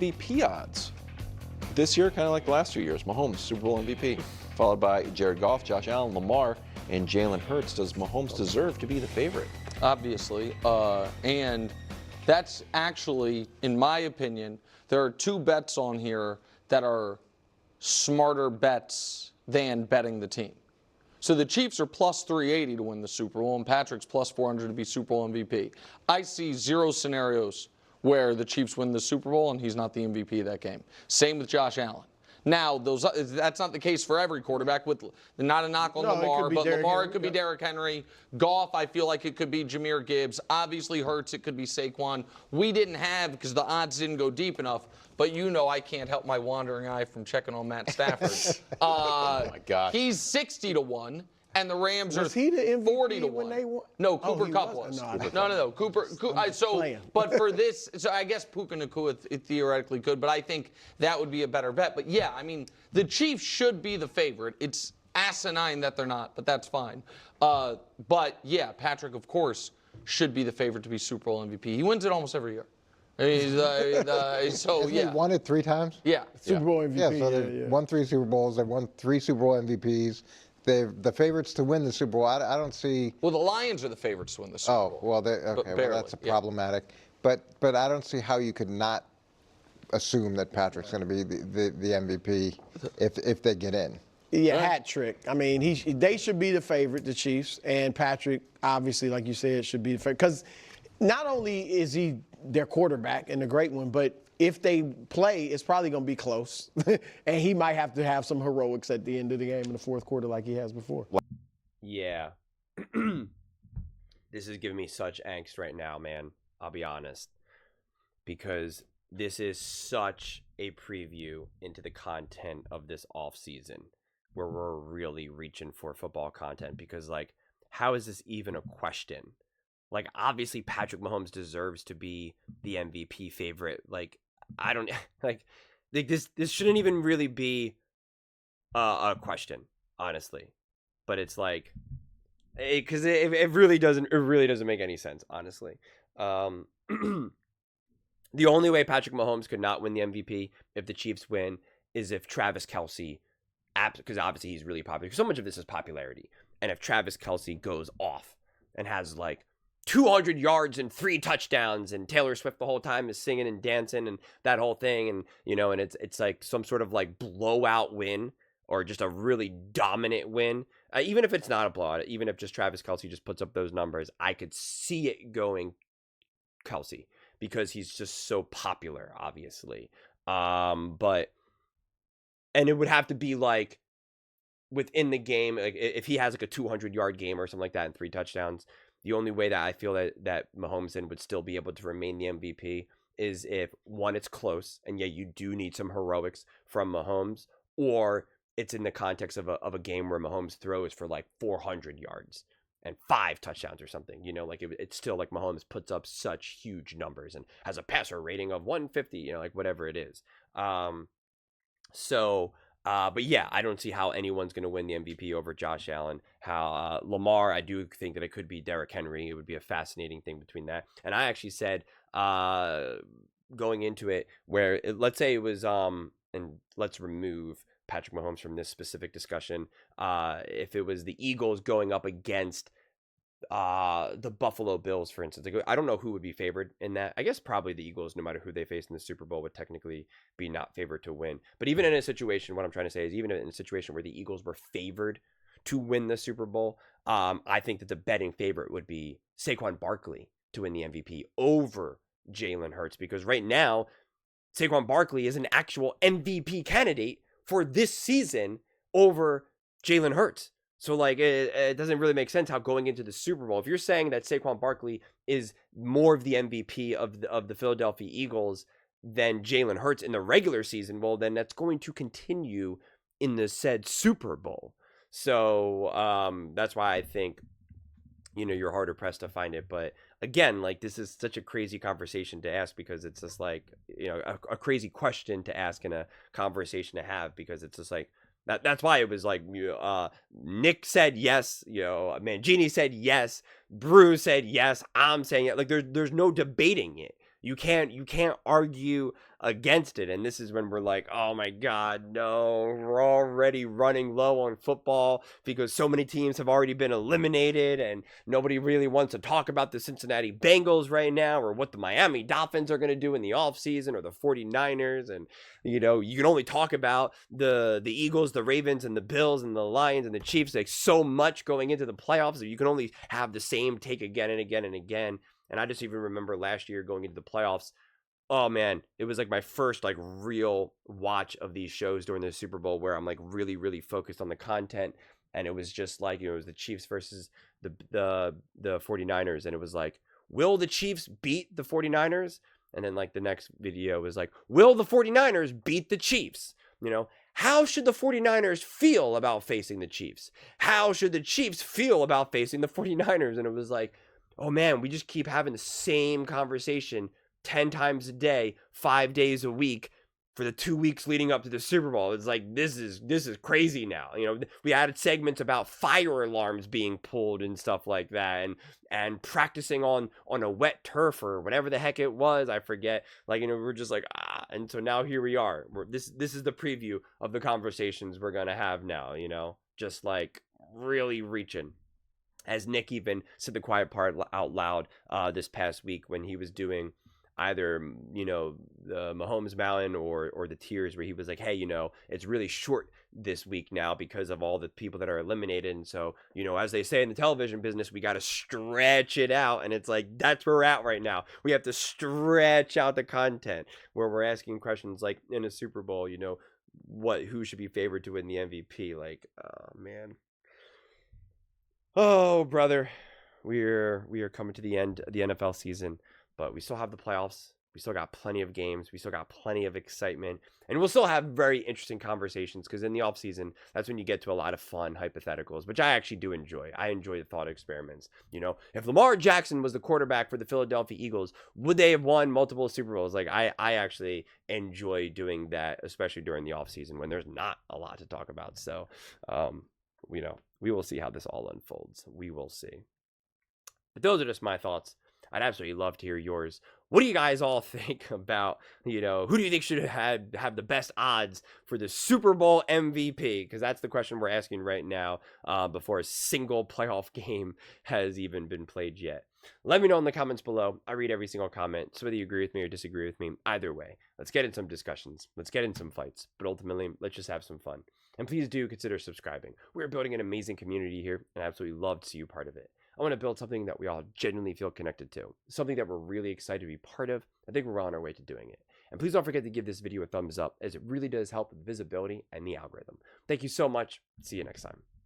MVP odds. This year, kind of like the last 2 years, Mahomes, Super Bowl MVP, followed by Jared Goff, Josh Allen, Lamar, and Jalen Hurts. Does Mahomes deserve to be the favorite? Obviously. And that's actually, in my opinion, there are two bets on here that are smarter bets than betting the team. So the Chiefs are plus 380 to win the Super Bowl, and Patrick's plus 400 to be Super Bowl MVP. I see zero scenarios where the Chiefs win the Super Bowl and he's not the MVP of that game. Same with Josh Allen. Now, that's not the case for every quarterback. With not a knock on Lamar, but Lamar, it could be Derrick Henry. Goff, I feel like it could be Jahmyr Gibbs. Obviously, Hurts, it could be Saquon. We didn't have, because the odds didn't go deep enough, but you know I can't help my wandering eye from checking on Matt Stafford. Oh, my God. He's 60 to 1. And the Rams was he the MVP 40 to when 1. they won? No, Cooper Kupp was. No. Cooper. But for this, so I guess Puka Nacua theoretically could, but I think that would be a better bet. But yeah, I mean, the Chiefs should be the favorite. It's asinine that they're not, but that's fine. But yeah, Patrick, of course, should be the favorite to be Super Bowl MVP. He wins it almost every year. So He won it 3 times? Yeah. Super Bowl MVP. Yeah, so they won 3 Super Bowls. They won 3 Super Bowl MVPs. They're the favorites to win the Super Bowl. I don't see. Well, the Lions are the favorites to win the Super Bowl. Oh, well, okay. Well, that's problematic. But I don't see how you could not assume that Patrick's going to be the MVP if they get in. Yeah, hat trick. I mean, they should be the favorite, the Chiefs, and Patrick, obviously, like you said, should be the favorite. Because not only is he their quarterback and a great one, but if they play, it's probably going to be close. And he might have to have some heroics at the end of the game in the fourth quarter like he has before. Yeah. This is giving me such angst right now, man. I'll be honest. Because this is such a preview into the content of this offseason where we're really reaching for football content. Because, like, how is this even a question? Like, obviously, Patrick Mahomes deserves to be the MVP favorite. Like, I don't like this shouldn't even really be a question, honestly. But it's like, because it really doesn't make any sense, honestly. The only way Patrick Mahomes could not win the MVP if the Chiefs win is if Travis Kelce, because obviously he's really popular. So much of this is popularity, and if Travis Kelce goes off and has like 200 yards and 3 touchdowns, and Taylor Swift the whole time is singing and dancing and that whole thing, and and it's like some sort of like blowout win or just a really dominant win. Even if it's not a blowout, even if just Travis Kelce just puts up those numbers, I could see it going Kelce because he's just so popular, obviously. And it would have to be like within the game, like if he has like a 200-yard game or something like that and 3 touchdowns. The only way that I feel that Mahomes would still be able to remain the MVP is if, one, it's close, and yeah, you do need some heroics from Mahomes, or it's in the context of a game where Mahomes throws for like 400 yards and 5 touchdowns or something. Like it's still like Mahomes puts up such huge numbers and has a passer rating of 150, like whatever it is. But yeah, I don't see how anyone's going to win the MVP over Josh Allen. How Lamar, I do think that it could be Derrick Henry. It would be a fascinating thing between that. And I actually said going into it where let's say it was and let's remove Patrick Mahomes from this specific discussion. If it was the Eagles going up against the Buffalo Bills, for instance, I don't know who would be favored in that. I guess probably the Eagles, no matter who they face in the Super Bowl, would technically be not favored to win. But even in a situation, what I'm trying to say is even in a situation where the Eagles were favored to win the Super Bowl, I think that the betting favorite would be Saquon Barkley to win the MVP over Jalen Hurts, because right now Saquon Barkley is an actual MVP candidate for this season over Jalen Hurts. So, like, it doesn't really make sense how going into the Super Bowl, if you're saying that Saquon Barkley is more of the MVP of the Philadelphia Eagles than Jalen Hurts in the regular season, well, then that's going to continue in the said Super Bowl. So, that's why I think, you're harder pressed to find it. But again, like, this is such a crazy conversation to ask because it's just like, a crazy question to ask and a conversation to have because it's just like, that's why it was like Nick said yes, Mangini said yes, Brew said yes, I'm saying it. Like there's no debating it. You can't argue against it. And this is when we're like, oh my God, no, we're already running low on football because so many teams have already been eliminated and nobody really wants to talk about the Cincinnati Bengals right now or what the Miami Dolphins are going to do in the offseason or the 49ers. And, you know, you can only talk about the Eagles, the Ravens, and the Bills and the Lions and the Chiefs, like so much going into the playoffs that you can only have the same take again and again and again. And I just even remember last year going into the playoffs. Oh man, it was like my first like real watch of these shows during the Super Bowl where I'm like really, really focused on the content. And it was just like, you know, it was the Chiefs versus the 49ers. And it was like, will the Chiefs beat the 49ers? And then like the next video was like, will the 49ers beat the Chiefs? You know, how should the 49ers feel about facing the Chiefs? How should the Chiefs feel about facing the 49ers? And it was like, oh man, we just keep having the same conversation 10 times a day, 5 days a week for the 2 weeks leading up to the Super Bowl. It's like, this is crazy now. You know, we added segments about fire alarms being pulled and stuff like that, and practicing on a wet turf or whatever the heck it was. I forget. Like, you know, we're just like, and so now here we are. This is the preview of the conversations we're going to have now, you know, just like really reaching. As Nick even said the quiet part out loud this past week when he was doing either, you know, the Mahomes Mountain or the Tears, where he was like, hey, you know, it's really short this week now because of all the people that are eliminated. And so, you know, as they say in the television business, we got to stretch it out. And it's like, that's where we're at right now. We have to stretch out the content where we're asking questions like in a Super Bowl, you know, who should be favored to win the MVP? Like, oh, man. Oh, brother, we are coming to the end of the NFL season, but we still have the playoffs. We still got plenty of games. We still got plenty of excitement, and we'll still have very interesting conversations because in the offseason, that's when you get to a lot of fun hypotheticals, which I actually do enjoy. I enjoy the thought experiments. You know, if Lamar Jackson was the quarterback for the Philadelphia Eagles, would they have won multiple Super Bowls? Like, I actually enjoy doing that, especially during the offseason when there's not a lot to talk about. So, you know, we will see how this all unfolds. We will see. But those are just my thoughts. I'd absolutely love to hear yours. What do you guys all think about, you know, who do you think should have the best odds for the Super Bowl MVP? Because that's the question we're asking right now before a single playoff game has even been played yet. Let me know in the comments below. I read every single comment. So whether you agree with me or disagree with me, either way, let's get in some discussions. Let's get in some fights. But ultimately, let's just have some fun. And please do consider subscribing. We're building an amazing community here, and I absolutely love to see you part of it. I want to build something that we all genuinely feel connected to, something that we're really excited to be part of. I think we're on our way to doing it. And please don't forget to give this video a thumbs up, as it really does help with visibility and the algorithm. Thank you so much. See you next time.